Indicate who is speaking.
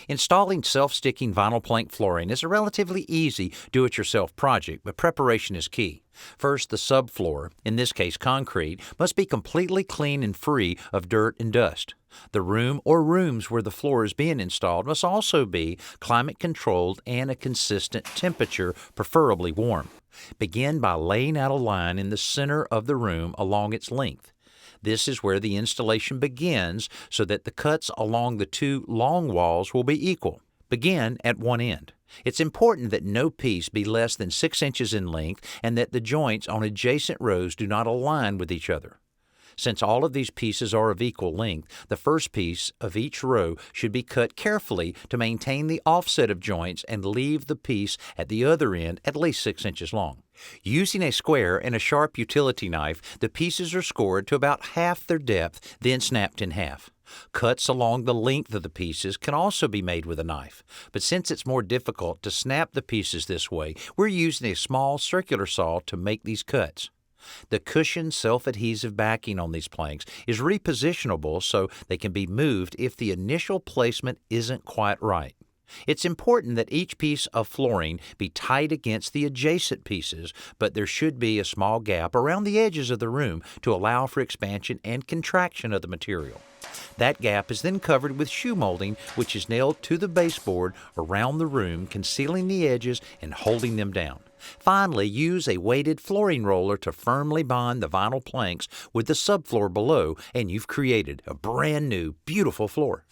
Speaker 1: Installing self-sticking vinyl plank flooring is a relatively easy do-it-yourself project, but preparation is key. First, the subfloor, in this case concrete, must be completely clean and free of dirt and dust. The room or rooms where the floor is being installed must also be climate-controlled and a consistent temperature, preferably warm. Begin by laying out a line in the center of the room along its length. This is where the installation begins so that the cuts along the two long walls will be equal. Begin at one end. It's important that no piece be less than 6 inches in length and that the joints on adjacent rows do not align with each other. Since all of these pieces are of equal length, the first piece of each row should be cut carefully to maintain the offset of joints and leave the piece at the other end at least 6 inches long. Using a square and a sharp utility knife, the pieces are scored to about half their depth, then snapped in half. Cuts along the length of the pieces can also be made with a knife, but since it's more difficult to snap the pieces this way, we're using a small circular saw to make these cuts. The cushioned self-adhesive backing on these planks is repositionable so they can be moved if the initial placement isn't quite right. It's important that each piece of flooring be tight against the adjacent pieces, but there should be a small gap around the edges of the room to allow for expansion and contraction of the material. That gap is then covered with shoe molding, which is nailed to the baseboard around the room, concealing the edges and holding them down. Finally, use a weighted flooring roller to firmly bond the vinyl planks with the subfloor below, and you've created a brand new, beautiful floor.